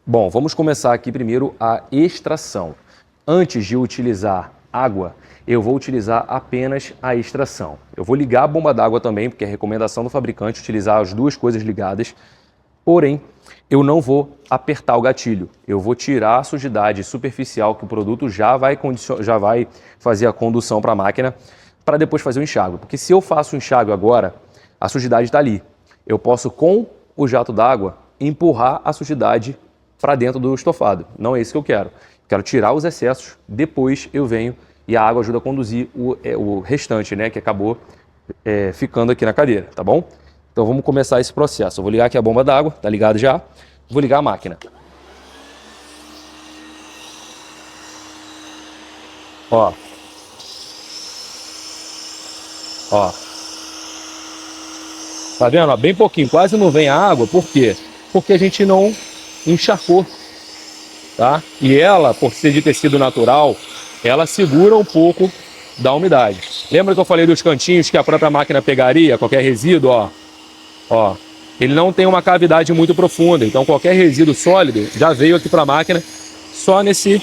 Bom, vamos começar aqui primeiro a extração. Antes de utilizar água, eu vou utilizar apenas a extração. Eu vou ligar a bomba d'água também, porque é recomendação do fabricante utilizar as duas coisas ligadas. Porém, eu não vou apertar o gatilho. Eu vou tirar a sujidade superficial que o produto já vai fazer a condução para a máquina para depois fazer o enxágue. Porque se eu faço o enxágue agora, a sujidade está ali. Eu posso, com o jato d'água, empurrar a sujidade para dentro do estofado. Não é isso que eu quero. Quero tirar os excessos, depois eu venho e a água ajuda a conduzir o restante, né, que acabou ficando aqui na cadeira, tá bom? Então vamos começar esse processo. Eu vou ligar aqui a bomba d'água, tá ligado já? Vou ligar a máquina. Ó. Ó. Tá vendo? Ó, bem pouquinho, quase não vem a água. Por quê? Porque a gente não encharcou, tá? E ela, por ser de tecido natural, ela segura um pouco da umidade. Lembra que eu falei dos cantinhos que a própria máquina pegaria, qualquer resíduo, ó? Ó, ele não tem uma cavidade muito profunda, então qualquer resíduo sólido já veio aqui para a máquina só nesse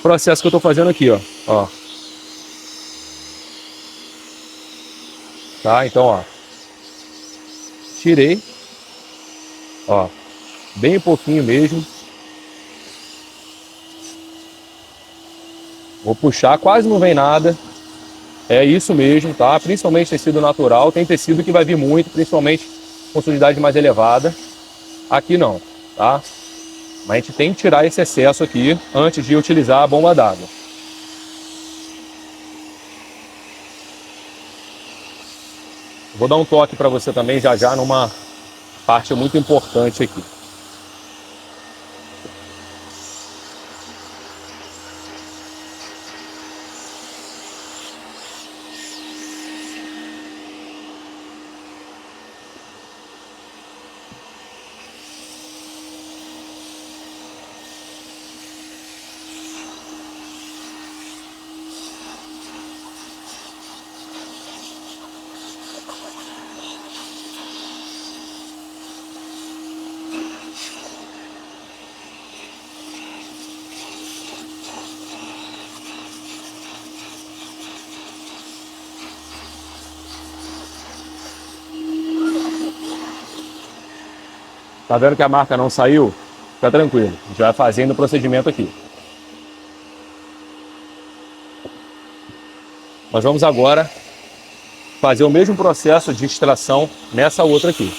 processo que eu estou fazendo aqui, ó. Ó. Tá, então, ó. Tirei. Ó. Bem pouquinho mesmo. Vou puxar, quase não vem nada. É isso mesmo, tá? Principalmente tecido natural. Tem tecido que vai vir muito, principalmente com sujidade mais elevada. Aqui não, tá? Mas a gente tem que tirar esse excesso aqui antes de utilizar a bomba d'água. Vou dar um toque para você também já já numa parte muito importante aqui. Tá vendo que a marca não saiu? Fica tranquilo, a gente vai fazendo o procedimento aqui. Nós vamos agora fazer o mesmo processo de extração nessa outra aqui.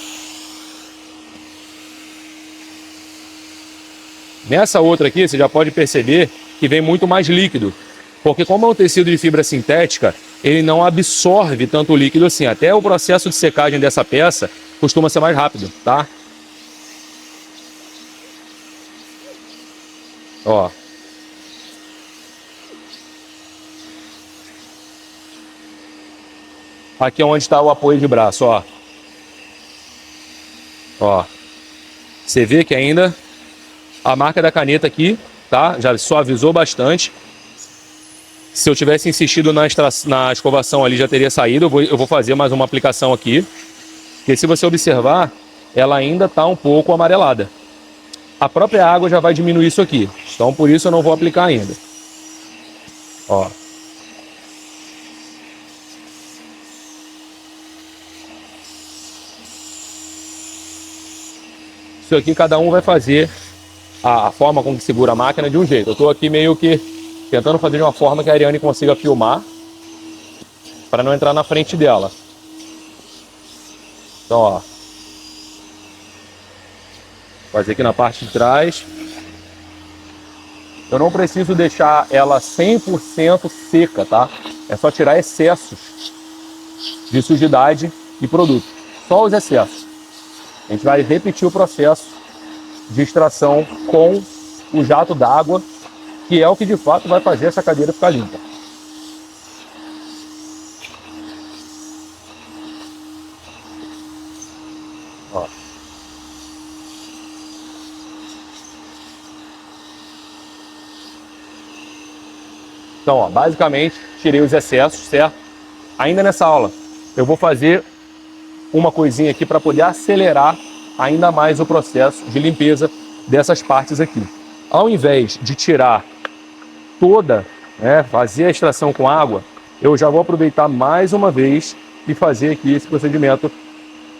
Nessa outra aqui, você já pode perceber que vem muito mais líquido, porque como é um tecido de fibra sintética, ele não absorve tanto líquido assim. Até o processo de secagem dessa peça costuma ser mais rápido, tá? Ó. Aqui é onde está o apoio de braço, ó. Ó. Você vê que ainda a marca da caneta aqui, tá? Já suavizou bastante. Se eu tivesse insistido na escovação ali, já teria saído. Eu vou fazer mais uma aplicação aqui. Porque se você observar, ela ainda está um pouco amarelada. A própria água já vai diminuir isso aqui. Então, por isso eu não vou aplicar ainda. Ó. Isso aqui cada um vai fazer a forma como segura a máquina de um jeito. Eu estou aqui meio que tentando fazer de uma forma que a Ariane consiga filmar para não entrar na frente dela. Então, ó. Fazer aqui na parte de trás. Eu não preciso deixar ela 100% seca, tá? É só tirar excessos de sujidade e produto. Só os excessos. A gente vai repetir o processo de extração com o jato d'água, que é o que de fato vai fazer essa cadeira ficar limpa. Ó. Então, ó, basicamente, tirei os excessos, certo? Ainda nessa aula, eu vou fazer uma coisinha aqui para poder acelerar ainda mais o processo de limpeza dessas partes aqui. Ao invés de tirar toda, né, fazer a extração com água, eu já vou aproveitar mais uma vez e fazer aqui esse procedimento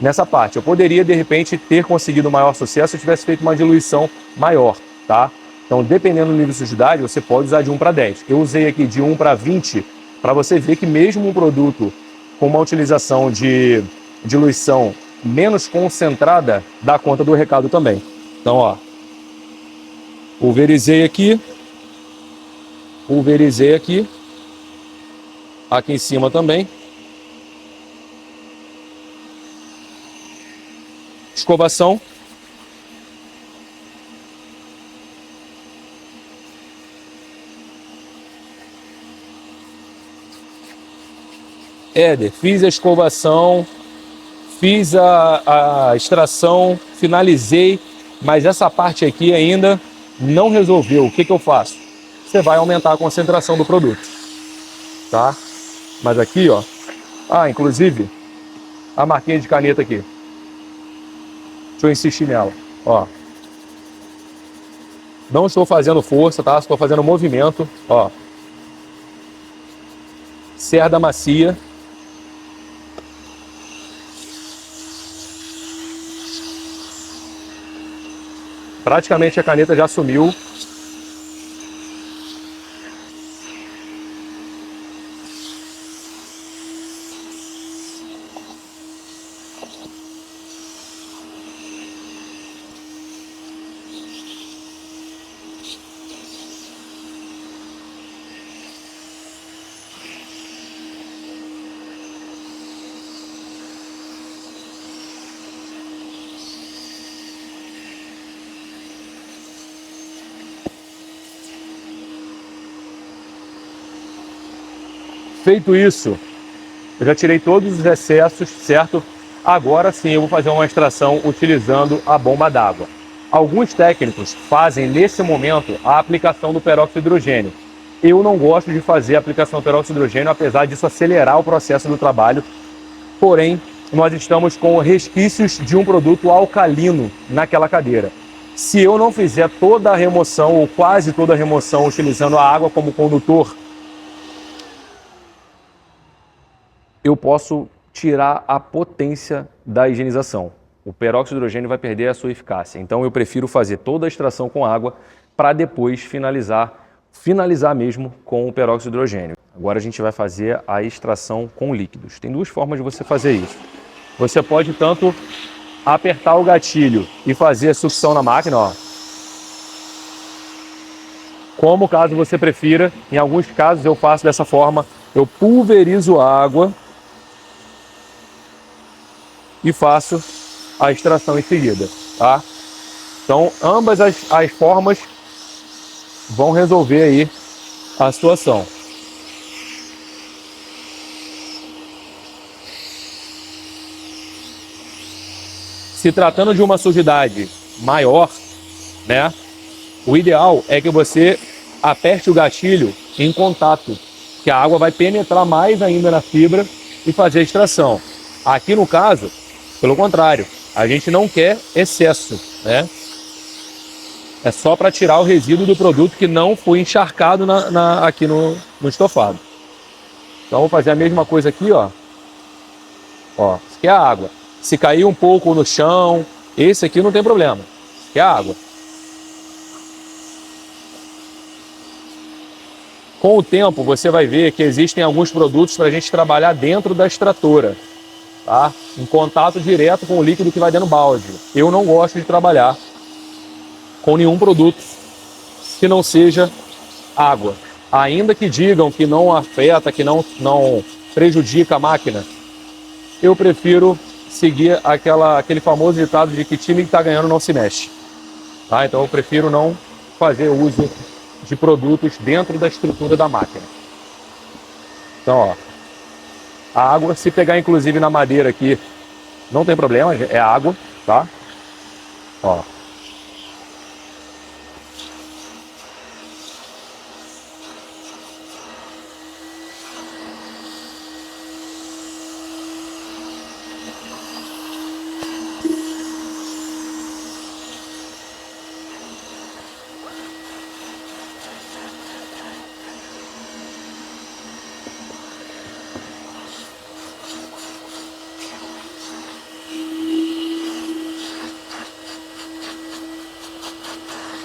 nessa parte. Eu poderia, de repente, ter conseguido maior sucesso se eu tivesse feito uma diluição maior, tá? Então, dependendo do nível de sujidade, você pode usar de 1 para 10. Eu usei aqui de 1 para 20, para você ver que mesmo um produto com uma utilização de diluição menos concentrada, dá conta do recado também. Então, ó, pulverizei aqui, aqui em cima também. Escovação. Éder, fiz a escovação, fiz a extração, finalizei, mas essa parte aqui ainda não resolveu. O que eu faço? Você vai aumentar a concentração do produto, tá? Mas aqui, ó, inclusive, a marquinha de caneta aqui. Deixa eu insistir nela, ó. Não estou fazendo força, tá? Estou fazendo movimento, ó. Cerda macia. Praticamente a caneta já sumiu. Feito isso, eu já tirei todos os excessos, certo? Agora sim eu vou fazer uma extração utilizando a bomba d'água. Alguns técnicos fazem nesse momento a aplicação do peróxido de hidrogênio. Eu não gosto de fazer a aplicação do peróxido de hidrogênio, apesar disso acelerar o processo do trabalho. Porém, nós estamos com resquícios de um produto alcalino naquela cadeira. Se eu não fizer toda a remoção, ou quase toda a remoção, utilizando a água como condutor, eu posso tirar a potência da higienização. O peróxido de hidrogênio vai perder a sua eficácia. Então eu prefiro fazer toda a extração com água para depois finalizar mesmo com o peróxido de hidrogênio. Agora a gente vai fazer a extração com líquidos. Tem duas formas de você fazer isso. Você pode tanto apertar o gatilho e fazer a sucção na máquina, ó, como caso você prefira. Em alguns casos eu faço dessa forma, eu pulverizo a água e faço a extração em seguida, tá? Então, ambas as formas vão resolver aí a situação. Se tratando de uma sujidade maior, né, o ideal é que você aperte o gatilho em contato, que a água vai penetrar mais ainda na fibra e fazer a extração. Aqui no caso, pelo contrário, a gente não quer excesso, né? É só para tirar o resíduo do produto que não foi encharcado aqui no estofado. Então vou fazer a mesma coisa aqui, ó. Ó, isso aqui é a água. Se cair um pouco no chão, esse aqui não tem problema. Isso aqui é a água. Com o tempo você vai ver que existem alguns produtos para a gente trabalhar dentro da extratora, tá? Em contato direto com o líquido que vai dentro do balde. Eu não gosto de trabalhar com nenhum produto que não seja água. Ainda que digam que não afeta, que não prejudica a máquina, eu prefiro seguir aquele famoso ditado de que time que está ganhando não se mexe. Tá? Então eu prefiro não fazer uso de produtos dentro da estrutura da máquina. Então, ó, a água, se pegar inclusive na madeira aqui, não tem problema, é água, tá? Ó.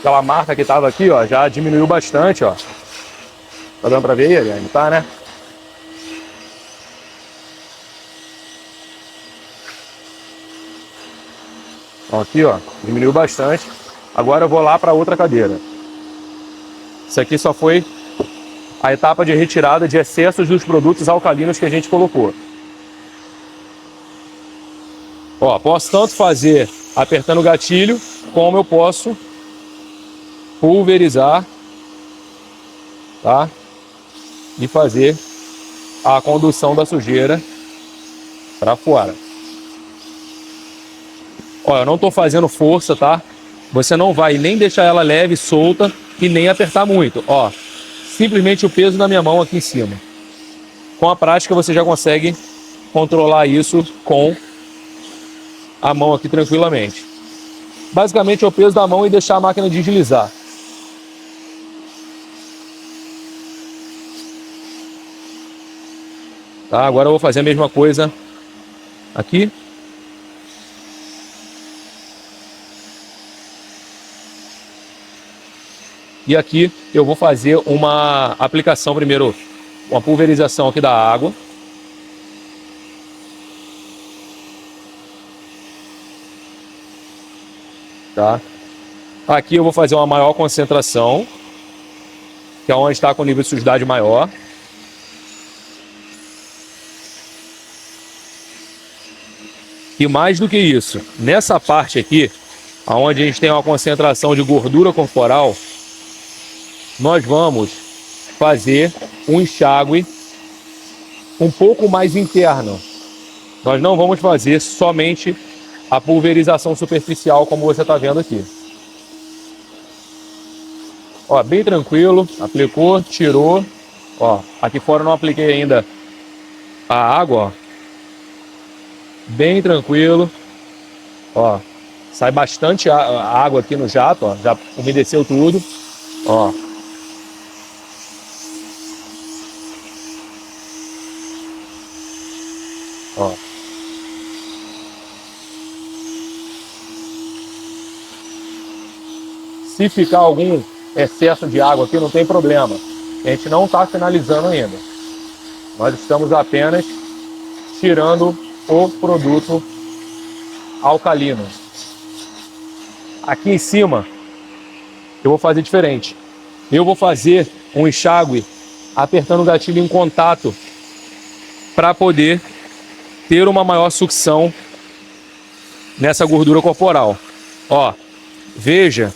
aquela marca que estava aqui, ó, já diminuiu bastante, ó. Tá dando para ver ele? Ainda tá, né? Então, aqui, ó, diminuiu bastante. Agora eu vou lá para outra cadeira. Isso aqui só foi a etapa de retirada de excessos dos produtos alcalinos que a gente colocou. Ó, posso tanto fazer apertando o gatilho, como eu posso pulverizar, tá? E fazer a condução da sujeira para fora. Ó, eu não estou fazendo força, tá? Você não vai nem deixar ela leve, solta e nem apertar muito. Ó, simplesmente o peso da minha mão aqui em cima. Com a prática você já consegue controlar isso com a mão aqui tranquilamente. Basicamente é o peso da mão e deixar a máquina deslizar. Tá, agora eu vou fazer a mesma coisa aqui. E aqui eu vou fazer uma aplicação primeiro, uma pulverização aqui da água. Tá? Aqui eu vou fazer uma maior concentração, que é onde está com o nível de sujidade maior. E mais do que isso, nessa parte aqui, onde a gente tem uma concentração de gordura corporal, nós vamos fazer um enxágue um pouco mais interno. Nós não vamos fazer somente a pulverização superficial, como você está vendo aqui. Ó, bem tranquilo, aplicou, tirou. Ó, aqui fora eu não apliquei ainda a água, ó. Bem tranquilo. Ó, sai bastante água aqui no jato, ó, já umedeceu tudo. Ó. Ó. Se ficar algum excesso de água aqui, não tem problema. A gente não está finalizando ainda. Nós estamos apenas tirando o produto alcalino. Aqui em cima, eu vou fazer diferente. Eu vou fazer um enxágue apertando o gatilho em contato para poder ter uma maior sucção nessa gordura corporal. Ó, veja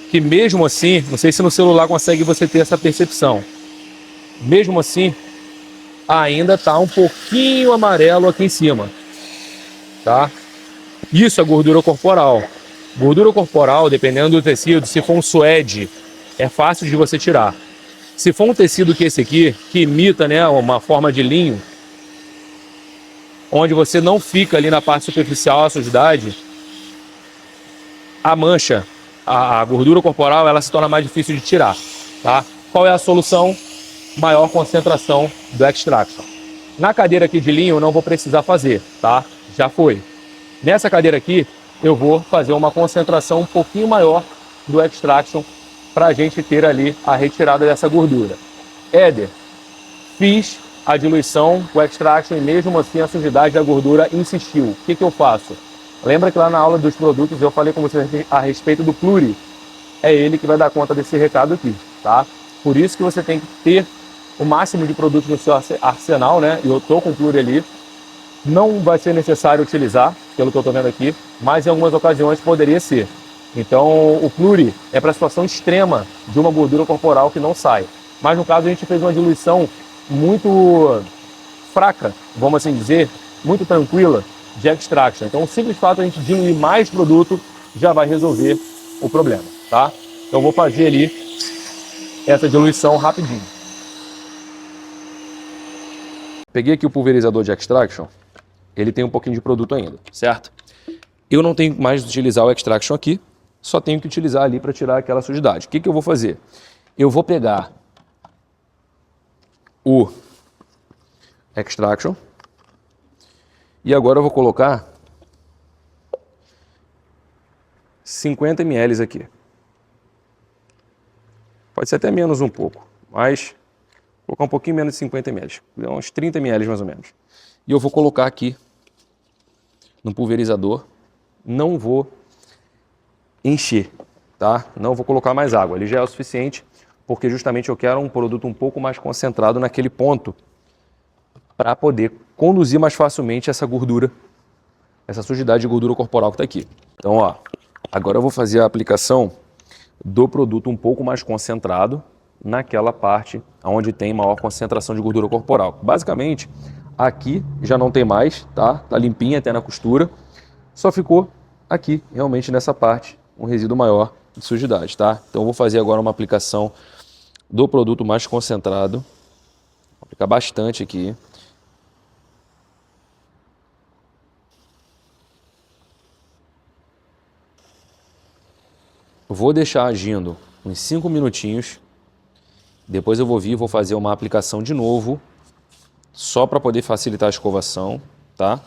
que mesmo assim, não sei se no celular consegue você ter essa percepção, mesmo assim, ainda está um pouquinho amarelo aqui em cima, tá? Isso é gordura corporal. Gordura corporal, dependendo do tecido, se for um suede, é fácil de você tirar. Se for um tecido que esse aqui, que imita, né, uma forma de linho, onde você não fica ali na parte superficial a sujidade, a mancha, a gordura corporal, ela se torna mais difícil de tirar, tá? Qual é a solução? Maior concentração do extraction. Na cadeira aqui de linho eu não vou precisar fazer, tá? Já foi. Nessa cadeira aqui eu vou fazer uma concentração um pouquinho maior do extraction para a gente ter ali a retirada dessa gordura. Éder, fiz a diluição, o extraction e mesmo assim a sujidade da gordura insistiu. O que eu faço? Lembra que lá na aula dos produtos eu falei com você a respeito do Pluri? É ele que vai dar conta desse recado aqui, tá? Por isso que você tem que ter o máximo de produtos no seu arsenal, né? E eu tô com o Pluri ali. Não vai ser necessário utilizar, pelo que eu tô vendo aqui, mas em algumas ocasiões poderia ser. Então o Pluri é para a situação extrema de uma gordura corporal que não sai. Mas no caso a gente fez uma diluição muito fraca, vamos assim dizer, muito tranquila, de extraction. Então o simples fato de a gente diluir mais produto já vai resolver o problema, tá? Então eu vou fazer ali essa diluição rapidinho. Peguei aqui o pulverizador de extraction, ele tem um pouquinho de produto ainda, certo? Eu não tenho mais de utilizar o extraction aqui, só tenho que utilizar ali para tirar aquela sujidade. O que eu vou fazer? Eu vou pegar o extraction e agora eu vou colocar 50 ml aqui. Pode ser até menos um pouco, mas vou colocar um pouquinho menos de 50 ml, uns 30 ml mais ou menos. E eu vou colocar aqui no pulverizador, não vou encher, tá? Não vou colocar mais água, ele já é o suficiente, porque justamente eu quero um produto um pouco mais concentrado naquele ponto, para poder conduzir mais facilmente essa gordura, essa sujidade de gordura corporal que está aqui. Então, ó, agora eu vou fazer a aplicação do produto um pouco mais concentrado naquela parte onde tem maior concentração de gordura corporal. Basicamente, aqui já não tem mais, tá? Tá limpinha até na costura, só ficou aqui, realmente nessa parte, um resíduo maior de sujidade, tá? Então eu vou fazer agora uma aplicação do produto mais concentrado, vou aplicar bastante aqui. Vou deixar agindo uns 5 minutinhos, depois eu vou vir e vou fazer uma aplicação de novo, só para poder facilitar a escovação, tá?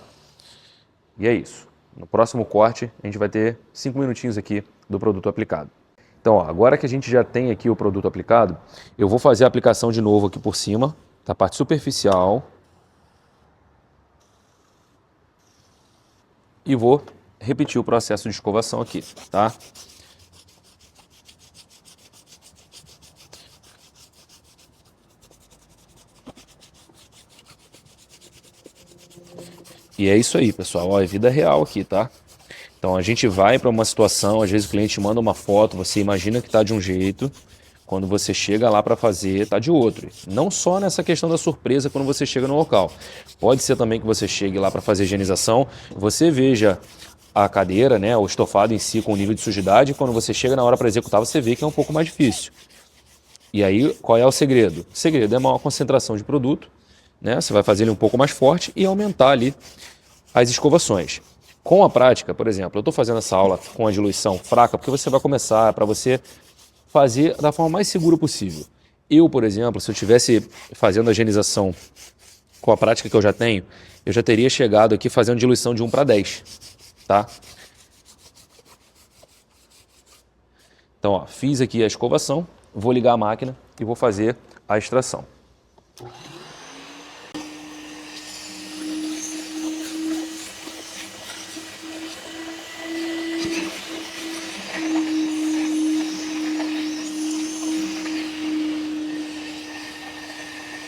E é isso. No próximo corte a gente vai ter 5 minutinhos aqui do produto aplicado. Então, ó, agora que a gente já tem aqui o produto aplicado, eu vou fazer a aplicação de novo aqui por cima, da parte superficial. E vou repetir o processo de escovação aqui, tá? E é isso aí, pessoal. Ó, é vida real aqui, tá? Então a gente vai para uma situação, às vezes o cliente manda uma foto, você imagina que está de um jeito, quando você chega lá para fazer, está de outro. Não só nessa questão da surpresa quando você chega no local. Pode ser também que você chegue lá para fazer higienização, você veja a cadeira, né, o estofado em si com o nível de sujidade, e quando você chega na hora para executar, você vê que é um pouco mais difícil. E aí, qual é o segredo? O segredo é maior concentração de produto, né? Você vai fazer ele um pouco mais forte e aumentar ali as escovações. Com a prática, por exemplo, eu estou fazendo essa aula com a diluição fraca porque você vai começar para você fazer da forma mais segura possível. Eu, por exemplo, se eu estivesse fazendo a higienização com a prática que eu já tenho, eu já teria chegado aqui fazendo diluição de 1 para 10, tá? Então, ó, fiz aqui a escovação, vou ligar a máquina e vou fazer a extração.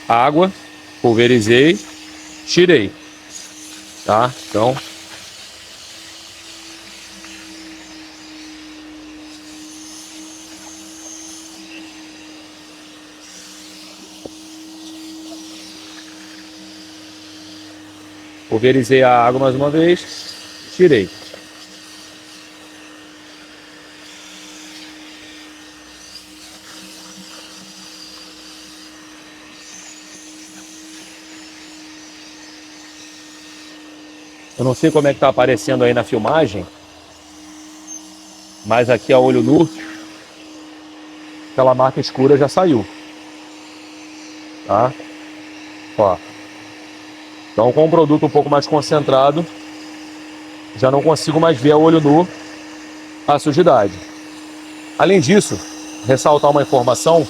Água, pulverizei, tirei, tá? Então, pulverizei a água mais uma vez, tirei. Eu não sei como é que está aparecendo aí na filmagem, mas aqui a olho nu, aquela marca escura já saiu, tá? Ó. Então, com um produto um pouco mais concentrado, já não consigo mais ver a olho nu a sujidade. Além disso, ressaltar uma informação: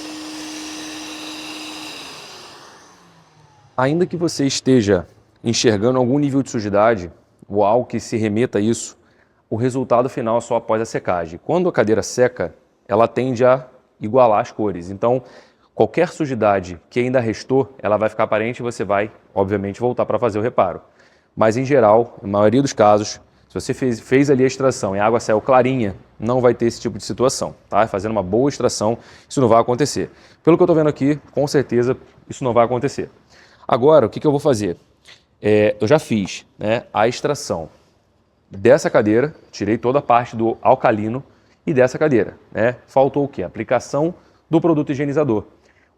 ainda que você esteja enxergando algum nível de sujidade ou algo que se remeta a isso, o resultado final é só após a secagem. Quando a cadeira seca, ela tende a igualar as cores. Então, qualquer sujidade que ainda restou, ela vai ficar aparente e você vai, obviamente, voltar para fazer o reparo. Mas, em geral, na maioria dos casos, se você fez ali a extração e a água saiu clarinha, não vai ter esse tipo de situação, tá? Fazendo uma boa extração, isso não vai acontecer. Pelo que eu estou vendo aqui, com certeza, isso não vai acontecer. Agora, o que eu vou fazer? Eu já fiz, né, a extração dessa cadeira, tirei toda a parte do alcalino e dessa cadeira, né? Faltou o quê? A aplicação do produto higienizador.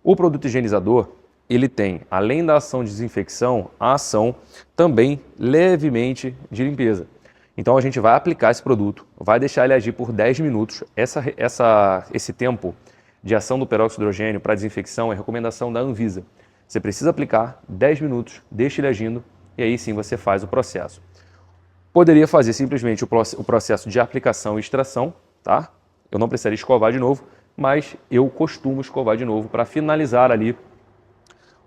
O produto higienizador, ele tem, além da ação de desinfecção, a ação também levemente de limpeza. Então a gente vai aplicar esse produto, vai deixar ele agir por 10 minutos. Esse tempo de ação do peróxido de hidrogênio para desinfecção é recomendação da Anvisa. Você precisa aplicar 10 minutos, deixa ele agindo e aí sim você faz o processo. Poderia fazer simplesmente o processo de aplicação e extração, tá? Eu não precisaria escovar de novo, mas eu costumo escovar de novo para finalizar ali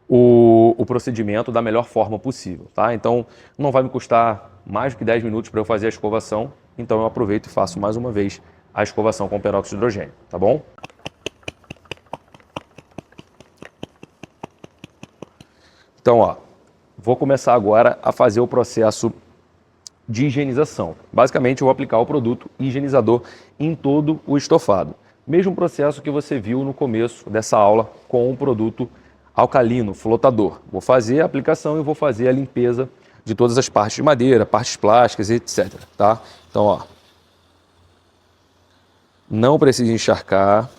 o procedimento da melhor forma possível, tá? Então, não vai me custar mais do que 10 minutos para eu fazer a escovação, então eu aproveito e faço mais uma vez a escovação com peróxido de hidrogênio, tá bom? Então, ó, vou começar agora a fazer o processo de higienização. Basicamente, eu vou aplicar o produto higienizador em todo o estofado. Mesmo processo que você viu no começo dessa aula com o produto alcalino, flotador. Vou fazer a aplicação e vou fazer a limpeza de todas as partes de madeira, partes plásticas, etc. Tá? Então, ó, não precisa encharcar.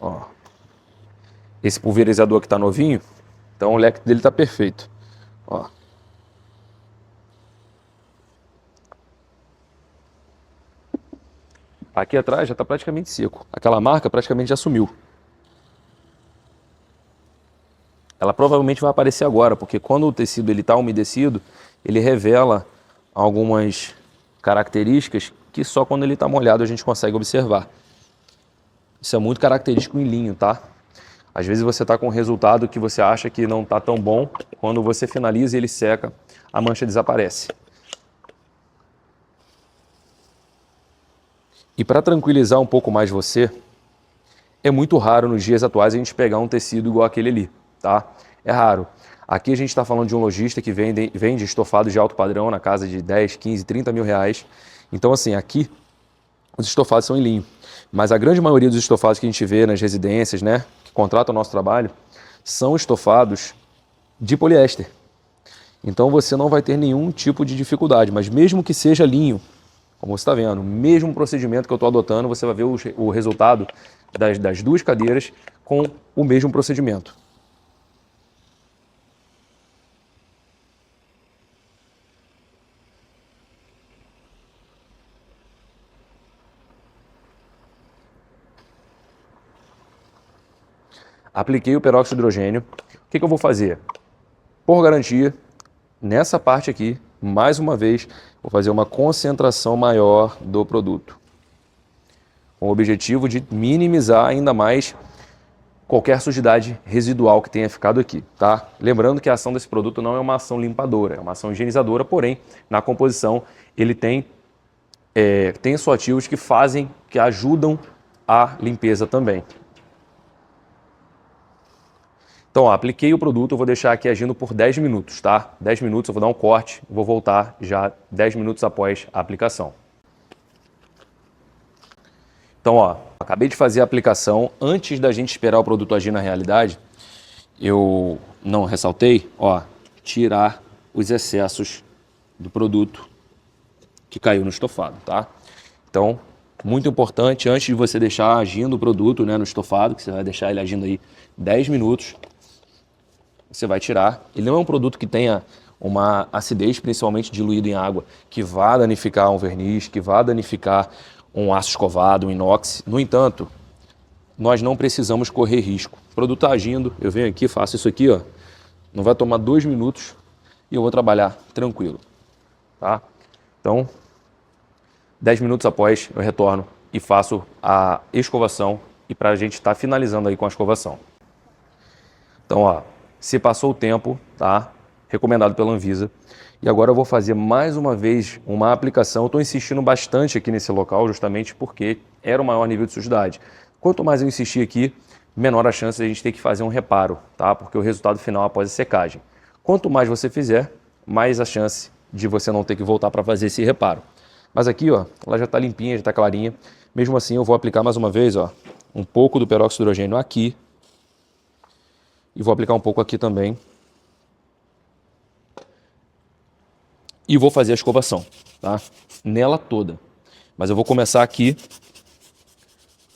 Ó, esse pulverizador aqui está novinho, então o leque dele está perfeito. Ó. Aqui atrás já está praticamente seco. Aquela marca praticamente já sumiu. Ela provavelmente vai aparecer agora, porque quando o tecido está umedecido, ele revela algumas características que só quando ele está molhado a gente consegue observar. Isso é muito característico em linho, tá? Às vezes você está com um resultado que você acha que não está tão bom, quando você finaliza e ele seca, a mancha desaparece. E para tranquilizar um pouco mais você, é muito raro nos dias atuais a gente pegar um tecido igual aquele ali, tá? É raro. Aqui a gente está falando de um lojista que vende estofados de alto padrão na casa de 10, 15, 30 mil reais. Então, assim, aqui os estofados são em linho. Mas a grande maioria dos estofados que a gente vê nas residências, né, que contratam o nosso trabalho, são estofados de poliéster. Então você não vai ter nenhum tipo de dificuldade, mas mesmo que seja linho, como você está vendo, o mesmo procedimento que eu estou adotando, você vai ver o resultado das duas cadeiras com o mesmo procedimento. Apliquei o peróxido de hidrogênio. O que eu vou fazer? Por garantia, nessa parte aqui, mais uma vez, vou fazer uma concentração maior do produto, com o objetivo de minimizar ainda mais qualquer sujidade residual que tenha ficado aqui, tá? Lembrando que a ação desse produto não é uma ação limpadora, é uma ação higienizadora, porém, na composição, ele tem tensoativos que ajudam a limpeza também. Então, ó, apliquei o produto, eu vou deixar aqui agindo por 10 minutos, tá? 10 minutos, eu vou dar um corte, vou voltar já 10 minutos após a aplicação. Então, ó, acabei de fazer a aplicação. Antes da gente esperar o produto agir na realidade, eu não ressaltei, ó, tirar os excessos do produto que caiu no estofado, tá? Então, muito importante, antes de você deixar agindo o produto, né, no estofado, que você vai deixar ele agindo aí 10 minutos, você vai tirar. Ele não é um produto que tenha uma acidez, principalmente diluído em água, que vá danificar um verniz, que vá danificar um aço escovado, um inox. No entanto, nós não precisamos correr risco. O produto está agindo, eu venho aqui, faço isso aqui, ó, não vai tomar 2 minutos e eu vou trabalhar tranquilo, tá? Então, 10 minutos após eu retorno e faço a escovação e para a gente estar finalizando aí com a escovação. Então, ó, se passou o tempo, tá? Recomendado pela Anvisa. E agora eu vou fazer mais uma vez uma aplicação. Eu estou insistindo bastante aqui nesse local, justamente porque era o maior nível de sujidade. Quanto mais eu insistir aqui, menor a chance de a gente ter que fazer um reparo, tá? Porque o resultado final após a secagem. Quanto mais você fizer, mais a chance de você não ter que voltar para fazer esse reparo. Mas aqui, ó, ela já está limpinha, já está clarinha. Mesmo assim, eu vou aplicar mais uma vez, ó, um pouco do peróxido de hidrogênio aqui. E vou aplicar um pouco aqui também. E vou fazer a escovação, tá? Nela toda. Mas eu vou começar aqui,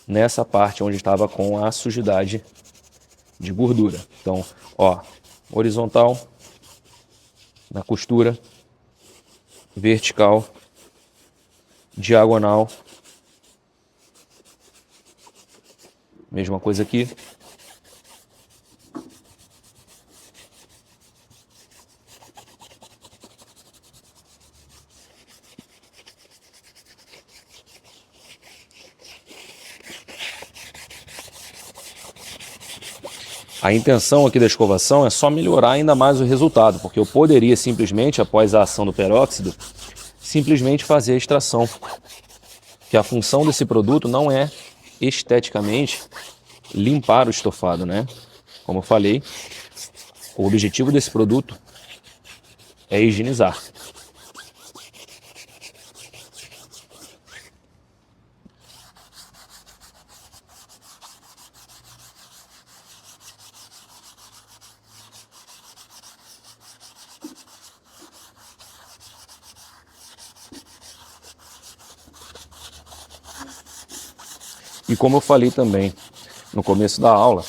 nessa parte onde estava com a sujidade de gordura. Então, ó, horizontal, na costura, vertical, diagonal. Mesma coisa aqui. A intenção aqui da escovação é só melhorar ainda mais o resultado, porque eu poderia simplesmente, após a ação do peróxido, simplesmente fazer a extração. Que a função desse produto não é esteticamente limpar o estofado, né? Como eu falei, o objetivo desse produto é higienizar. E como eu falei também no começo da aula,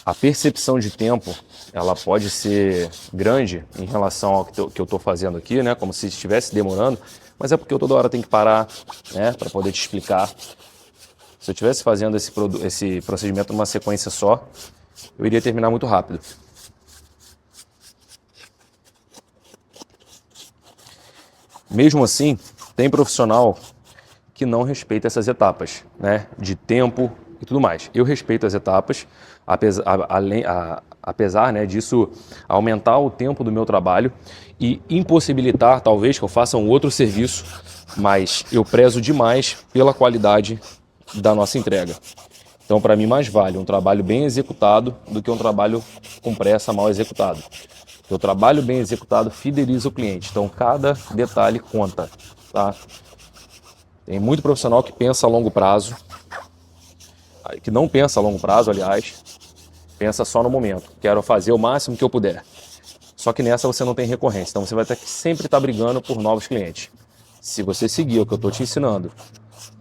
a percepção de tempo ela pode ser grande em relação ao que eu estou fazendo aqui, né? Como se estivesse demorando, mas é porque eu toda hora tenho que parar, né? Para poder te explicar. Se eu estivesse fazendo esse procedimento numa sequência só, eu iria terminar muito rápido. Mesmo assim, tem profissional que não respeita essas etapas, né, de tempo e tudo mais. Eu respeito as etapas, apesar né, disso aumentar o tempo do meu trabalho e impossibilitar, talvez, que eu faça um outro serviço, mas eu prezo demais pela qualidade da nossa entrega. Então, para mim, mais vale um trabalho bem executado do que um trabalho com pressa mal executado. O trabalho bem executado fideliza o cliente, então cada detalhe conta, tá? Tem muito profissional que pensa a longo prazo, que não pensa a longo prazo, aliás, pensa só no momento. Quero fazer o máximo que eu puder. Só que nessa você não tem recorrência, então você vai ter que sempre estar brigando por novos clientes. Se você seguir o que eu estou te ensinando,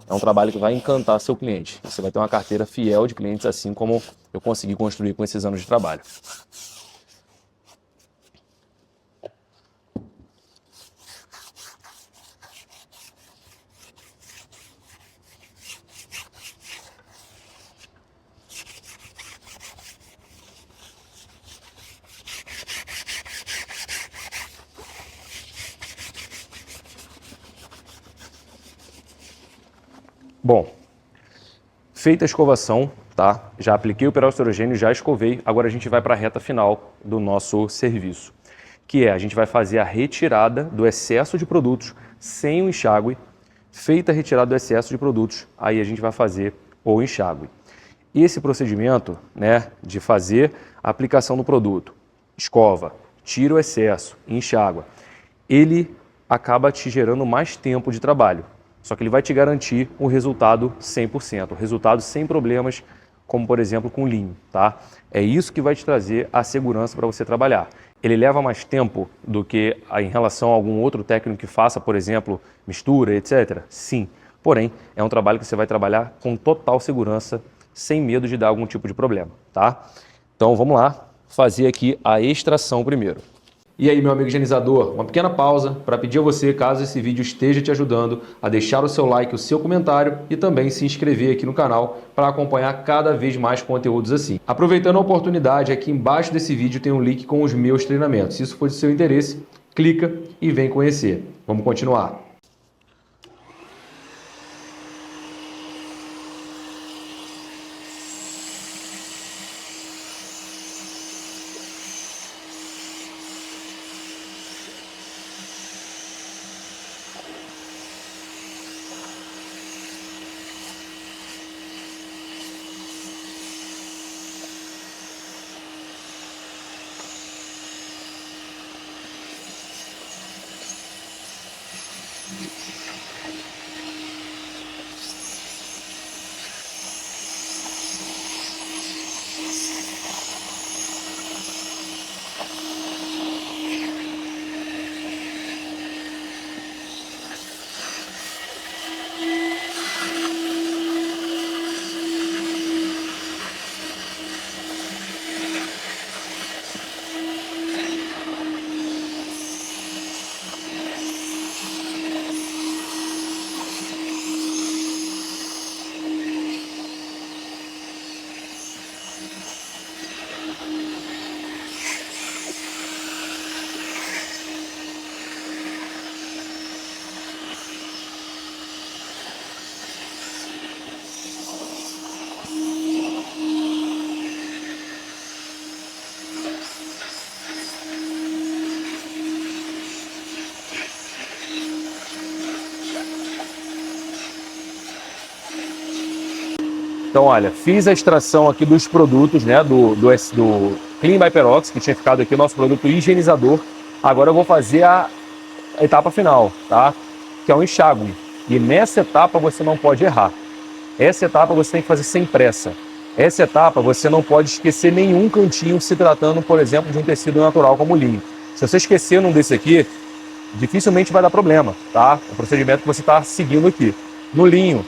é um trabalho que vai encantar seu cliente. Você vai ter uma carteira fiel de clientes, assim como eu consegui construir com esses anos de trabalho. Bom, feita a escovação, tá? Já apliquei o peroxidrogênio, já escovei. Agora a gente vai para a reta final do nosso serviço, que é a gente vai fazer a retirada do excesso de produtos sem o enxágue. Feita a retirada do excesso de produtos, aí a gente vai fazer o enxágue. Esse procedimento, né, de fazer a aplicação do produto, escova, tira o excesso, enxágua, ele acaba te gerando mais tempo de trabalho. Só que ele vai te garantir um resultado 100%, um resultado sem problemas, como por exemplo com linho, tá? É isso que vai te trazer a segurança para você trabalhar. Ele leva mais tempo do que em relação a algum outro técnico que faça, por exemplo, mistura, etc. Sim, porém é um trabalho que você vai trabalhar com total segurança, sem medo de dar algum tipo de problema, tá? Então vamos lá fazer aqui a extração primeiro. E aí, meu amigo higienizador, uma pequena pausa para pedir a você, caso esse vídeo esteja te ajudando, a deixar o seu like, o seu comentário e também se inscrever aqui no canal para acompanhar cada vez mais conteúdos assim. Aproveitando a oportunidade, aqui embaixo desse vídeo tem um link com os meus treinamentos. Se isso for de seu interesse, clica e vem conhecer. Vamos continuar. Então, olha, fiz a extração aqui dos produtos, né, do Clean by Perox, que tinha ficado aqui, o nosso produto higienizador. Agora eu vou fazer a etapa final, tá? Que é o enxágue. E nessa etapa você não pode errar. Essa etapa você tem que fazer sem pressa. Essa etapa você não pode esquecer nenhum cantinho se tratando, por exemplo, de um tecido natural como o linho. Se você esquecer num desse aqui, dificilmente vai dar problema, tá? O procedimento que você está seguindo aqui. No linho,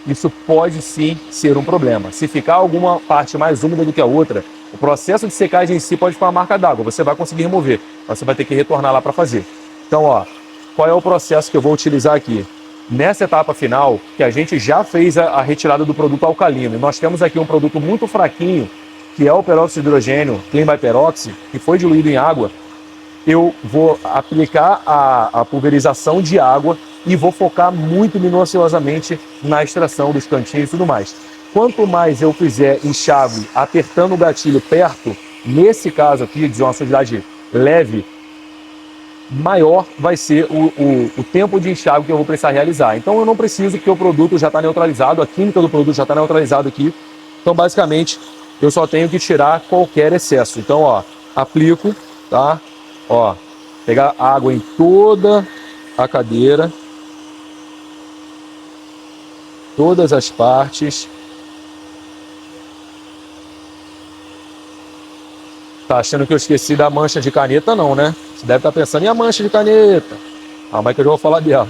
isso pode sim ser um problema. Se ficar alguma parte mais úmida do que a outra, o processo de secagem em si pode ficar uma marca d'água. Você vai conseguir remover, mas você vai ter que retornar lá para fazer. Então, ó, qual é o processo que eu vou utilizar aqui? Nessa etapa final, que a gente já fez a retirada do produto alcalino, e nós temos aqui um produto muito fraquinho, que é o peróxido de hidrogênio Clean by Perox, que foi diluído em água. Eu vou aplicar a pulverização de água e vou focar muito minuciosamente na extração dos cantinhos e tudo mais. Quanto mais eu fizer enxágue apertando o gatilho perto, nesse caso aqui, de uma sujidade leve, maior vai ser o tempo de enxágue que eu vou precisar realizar. Então eu não preciso, porque o produto já está neutralizado, a química do produto já está neutralizado aqui. Então basicamente eu só tenho que tirar qualquer excesso. Então, ó, aplico, tá? Ó, pegar água em toda a cadeira, todas as partes. Tá achando que eu esqueci da mancha de caneta? Não, né? Você deve estar pensando, e a mancha de caneta? Ah, mas que eu já vou falar dela.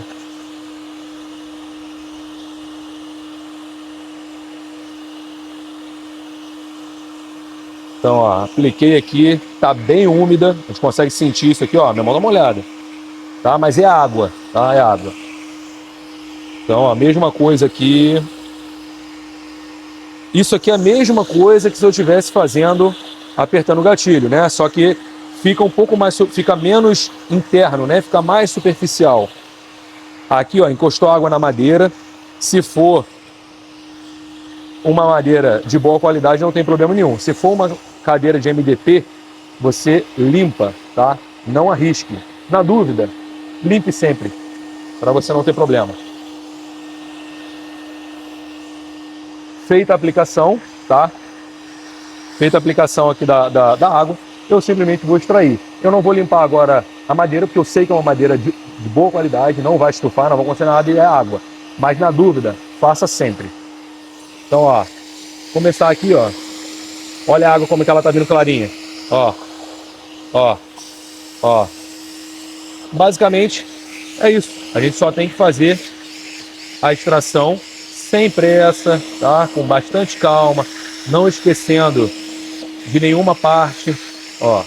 Então, ó, apliquei aqui, tá bem úmida, a gente consegue sentir isso aqui, ó, minha mão dá uma olhada, tá? Mas é água, tá? É água. Então, ó, a mesma coisa aqui. Isso aqui é a mesma coisa que se eu estivesse fazendo, apertando o gatilho, né? Só que fica um pouco mais, fica menos interno, né? Fica mais superficial. Aqui, ó, encostou água na madeira. Se for uma madeira de boa qualidade, não tem problema nenhum. Se for uma cadeira de MDP, você limpa, tá? Não arrisque. Na dúvida, limpe sempre, para você não ter problema. Feita a aplicação, tá? Feita a aplicação aqui da água, eu simplesmente vou extrair. Eu não vou limpar agora a madeira, porque eu sei que é uma madeira de boa qualidade, não vai estufar, não vai acontecer nada e é água. Mas na dúvida, faça sempre. Então, ó, começar aqui, ó. Olha a água como que ela tá vindo clarinha. Ó, ó, ó. Basicamente, é isso. A gente só tem que fazer a extração sem pressa, tá? Com bastante calma, não esquecendo de nenhuma parte, ó.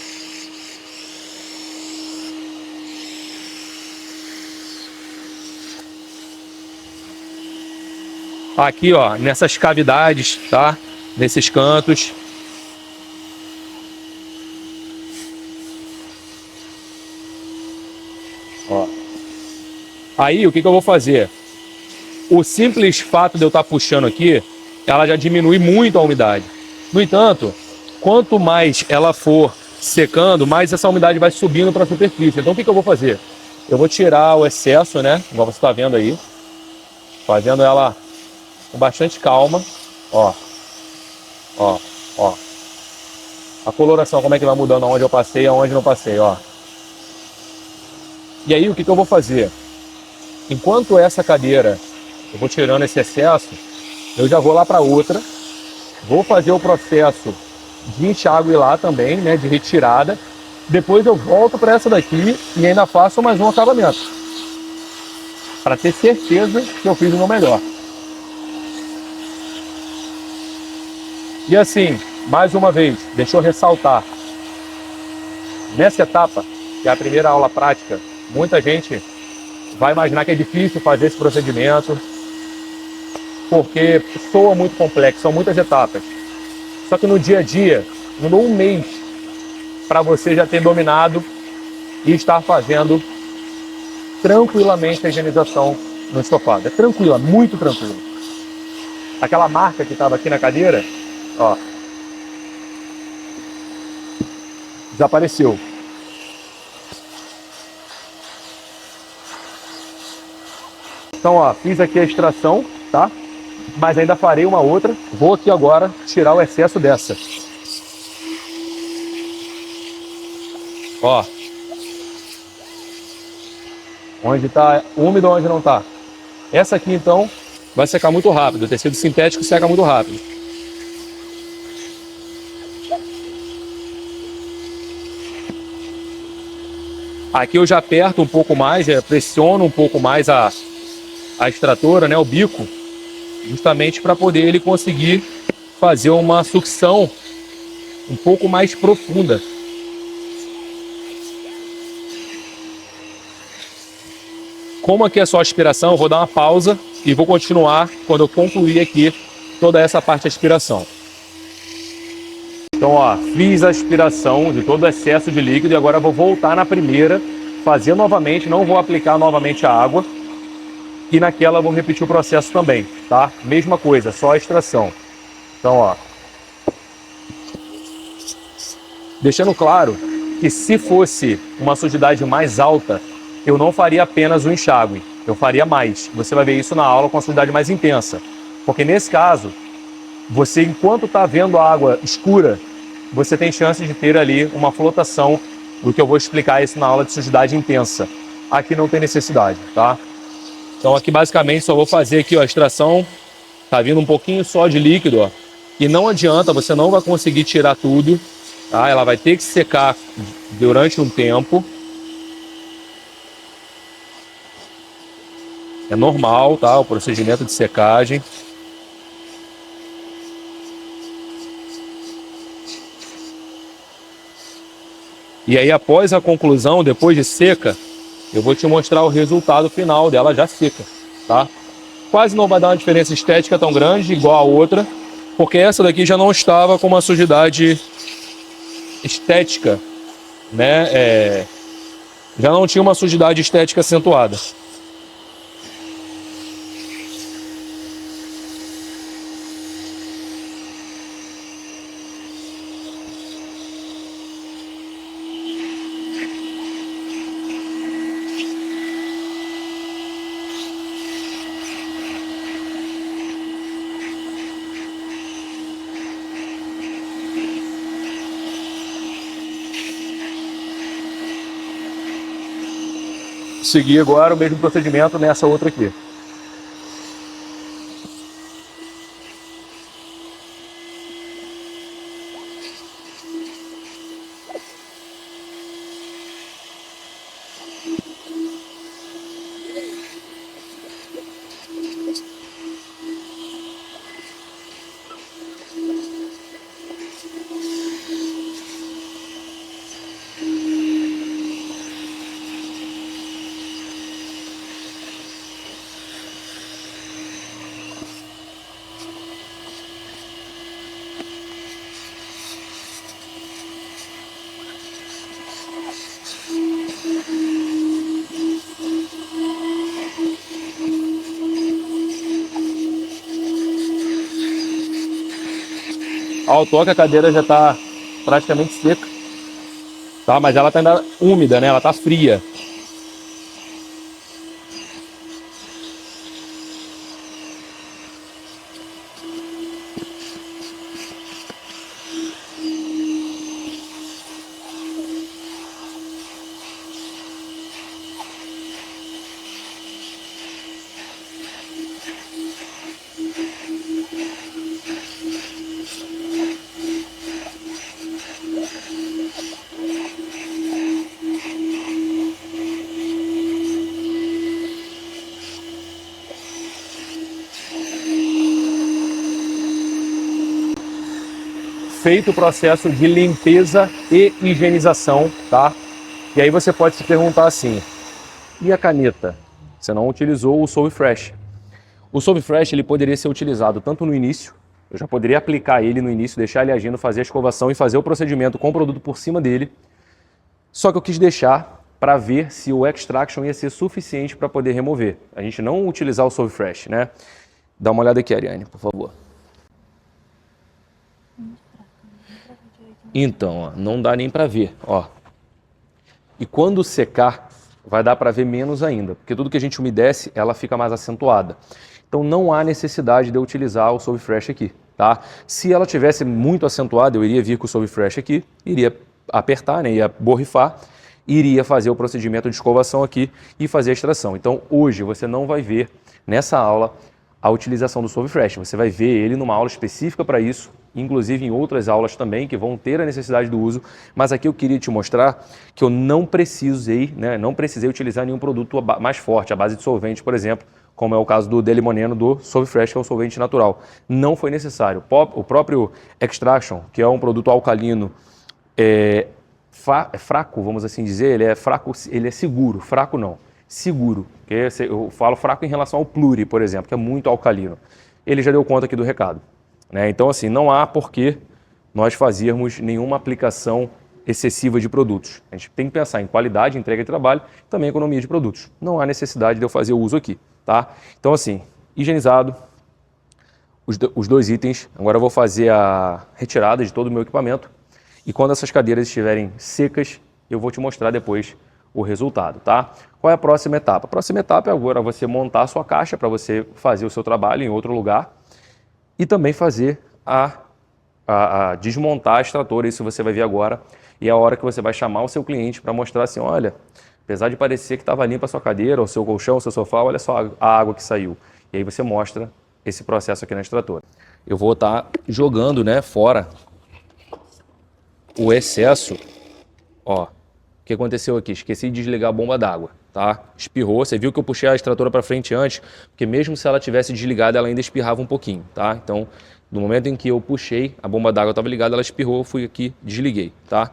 Aqui, ó, nessas cavidades, tá? Nesses cantos. Ó. Aí, o que eu vou fazer? O simples fato de eu estar puxando aqui, ela já diminui muito a umidade. No entanto, quanto mais ela for secando, mais essa umidade vai subindo para a superfície. Então, o que eu vou fazer? Eu vou tirar o excesso, né? Igual você está vendo aí. Fazendo ela com bastante calma, ó, ó, ó. A coloração, como é que vai mudando aonde eu passei e aonde não passei, ó. E aí, o que eu vou fazer? Enquanto essa cadeira, eu vou tirando esse excesso, eu já vou lá para outra, vou fazer o processo de enxágue lá também, né, de retirada. Depois eu volto para essa daqui e ainda faço mais um acabamento, para ter certeza que eu fiz o meu melhor. E assim, mais uma vez, deixa eu ressaltar, nessa etapa, que é a primeira aula prática, muita gente vai imaginar que é difícil fazer esse procedimento, porque soa muito complexo, são muitas etapas. Só que no dia a dia, demorou um mês para você já ter dominado e estar fazendo tranquilamente a higienização no estofado. É tranquila, muito tranquila. Aquela marca que estava aqui na cadeira, ó, desapareceu. Então, ó, fiz aqui a extração, tá? mas ainda farei uma outra. Vou aqui agora tirar o excesso dessa. Ó. Onde está úmido, onde não está. Essa aqui, então, vai secar muito rápido. O tecido sintético seca muito rápido. Aqui eu já aperto um pouco mais, pressiono um pouco mais a extratora, né, o bico, justamente para poder ele conseguir fazer uma sucção um pouco mais profunda. Como aqui é só aspiração, eu vou dar uma pausa e vou continuar quando eu concluir aqui toda essa parte de aspiração. Então, ó, fiz a aspiração de todo o excesso de líquido e agora vou voltar na primeira, fazer novamente, não vou aplicar novamente a água. E naquela vou repetir o processo também, tá? Mesma coisa, só a extração. Então, ó. Deixando claro que se fosse uma sujidade mais alta, eu não faria apenas o enxágue, eu faria mais. Você vai ver isso na aula com a sujidade mais intensa. Porque nesse caso, você, enquanto está vendo a água escura, você tem chance de ter ali uma flotação, do que eu vou explicar isso na aula de sujidade intensa. Aqui não tem necessidade, tá? Então aqui basicamente só vou fazer aqui, ó, a extração. Tá vindo um pouquinho só de líquido, ó. E não adianta, você não vai conseguir tirar tudo, tá? Ela vai ter que secar durante um tempo. É normal, tá? O procedimento de secagem. E aí, após a conclusão, depois de seca, eu vou te mostrar o resultado final dela já seca, tá? Quase não vai dar uma diferença estética tão grande, igual a outra, porque essa daqui já não estava com uma sujidade estética, né? Já não tinha uma sujidade estética acentuada. Seguir agora o mesmo procedimento nessa outra aqui. Ao toque a cadeira já está praticamente seca, tá? Mas ela está ainda úmida, né? Ela está fria. Feito o processo de limpeza e higienização, tá? E aí você pode se perguntar assim, e a caneta? Você não utilizou o Solve Fresh. O Solve Fresh ele poderia ser utilizado tanto no início, eu já poderia aplicar ele no início, deixar ele agindo, fazer a escovação e fazer o procedimento com o produto por cima dele. Só que eu quis deixar para ver se o Extraction ia ser suficiente para poder remover. A gente não utilizar o Solve Fresh, né? Dá uma olhada aqui, Ariane, por favor. Então, ó, não dá nem para ver, ó. E quando secar, vai dar para ver menos ainda, porque tudo que a gente umedece, ela fica mais acentuada. Então não há necessidade de eu utilizar o Solvefresh aqui, tá? Se ela tivesse muito acentuada, eu iria vir com o Solvefresh aqui, iria apertar, né, ia borrifar, iria fazer o procedimento de escovação aqui e fazer a extração. Então hoje você não vai ver nessa aula a utilização do Solvefresh, você vai ver ele numa aula específica para isso, inclusive em outras aulas também que vão ter a necessidade do uso, mas aqui eu queria te mostrar que eu não precisei, né, não precisei utilizar nenhum produto mais forte, à base de solvente, por exemplo, como é o caso do Delimoneno do Solvefresh, que é um solvente natural. Não foi necessário. O próprio Extraction, que é um produto alcalino fraco, vamos assim dizer, ele é fraco, ele é seguro, fraco não, seguro. Eu falo fraco em relação ao Pluri, por exemplo, que é muito alcalino. Ele já deu conta aqui do recado, né? Então, assim, não há por que nós fazermos nenhuma aplicação excessiva de produtos. A gente tem que pensar em qualidade, entrega de trabalho, também economia de produtos. Não há necessidade de eu fazer o uso aqui, tá? Então, assim, higienizado os dois itens. Agora eu vou fazer a retirada de todo o meu equipamento e quando essas cadeiras estiverem secas, eu vou te mostrar depois o resultado, tá? Qual é a próxima etapa? A próxima etapa é agora você montar a sua caixa para você fazer o seu trabalho em outro lugar e também fazer a desmontar a extratora, isso você vai ver agora, e é a hora que você vai chamar o seu cliente para mostrar assim, olha, apesar de parecer que estava limpa a sua cadeira, o seu colchão, o seu sofá, olha só a água que saiu. E aí você mostra esse processo aqui na extratora. Eu vou estar jogando, né, fora o excesso, ó, o que aconteceu aqui? Esqueci de desligar a bomba d'água, tá? Espirrou, você viu que eu puxei a extratora para frente antes, porque mesmo se ela tivesse desligada, ela ainda espirrava um pouquinho, tá? Então, no momento em que eu puxei, a bomba d'água estava ligada, ela espirrou, eu fui aqui, desliguei, tá?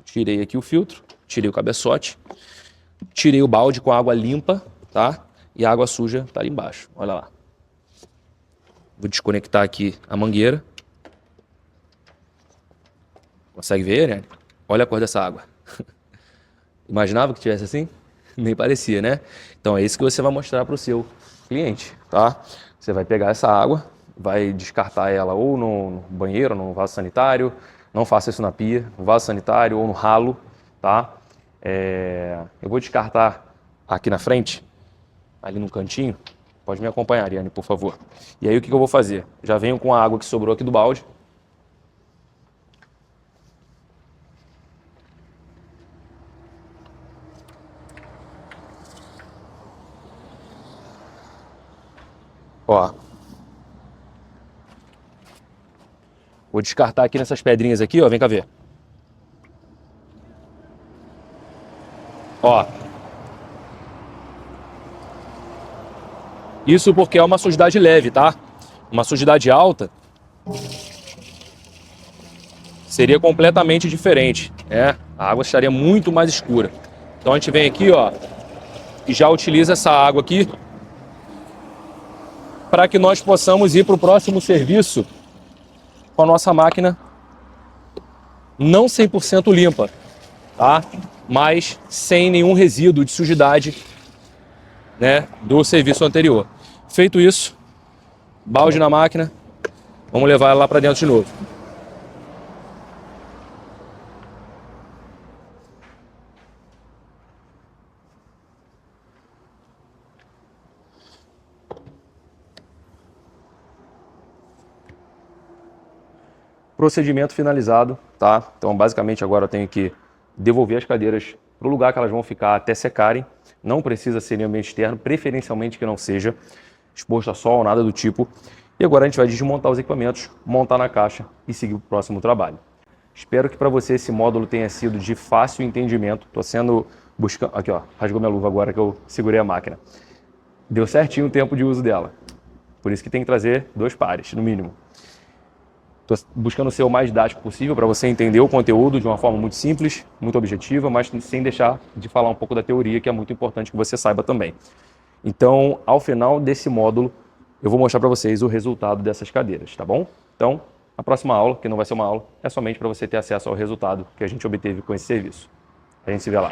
Tirei aqui o filtro, tirei o cabeçote, tirei o balde com água limpa, tá? E a água suja tá ali embaixo, olha lá. Vou desconectar aqui a mangueira. Consegue ver, né? Olha a cor dessa água. Imaginava que tivesse assim? Nem parecia, né? Então é isso que você vai mostrar para o seu cliente, tá? Você vai pegar essa água, vai descartar ela ou no banheiro, no vaso sanitário. Não faça isso na pia, no vaso sanitário ou no ralo, tá? Eu vou descartar aqui na frente, ali no cantinho. Pode me acompanhar, Ariane, por favor. E aí o que eu vou fazer? Já venho com a água que sobrou aqui do balde. Ó. Vou descartar aqui nessas pedrinhas aqui, ó. Vem cá ver. Ó. Isso porque é uma sujidade leve, tá? Uma sujidade alta seria completamente diferente, né? A água estaria muito mais escura. Então a gente vem aqui, ó, e já utiliza essa água aqui para que nós possamos ir para o próximo serviço com a nossa máquina não 100% limpa, tá? Mas sem nenhum resíduo de sujidade, né, do serviço anterior. Feito isso, balde na máquina, vamos levar ela lá para dentro de novo. Procedimento finalizado, tá? Então, basicamente, agora eu tenho que devolver as cadeiras para o lugar que elas vão ficar até secarem. Não precisa ser em ambiente externo, preferencialmente que não seja exposto a sol, nada do tipo. E agora a gente vai desmontar os equipamentos, montar na caixa e seguir o próximo trabalho. Espero que para você esse módulo tenha sido de fácil entendimento. Estou sendo buscando... Aqui, ó, rasgou minha luva agora que eu segurei a máquina. Deu certinho o tempo de uso dela. Por isso que tem que trazer 2 pares, no mínimo. Estou buscando ser o mais didático possível para você entender o conteúdo de uma forma muito simples, muito objetiva, mas sem deixar de falar um pouco da teoria, que é muito importante que você saiba também. Então, ao final desse módulo, eu vou mostrar para vocês o resultado dessas cadeiras, tá bom? Então, a próxima aula, que não vai ser uma aula, é somente para você ter acesso ao resultado que a gente obteve com esse serviço. A gente se vê lá.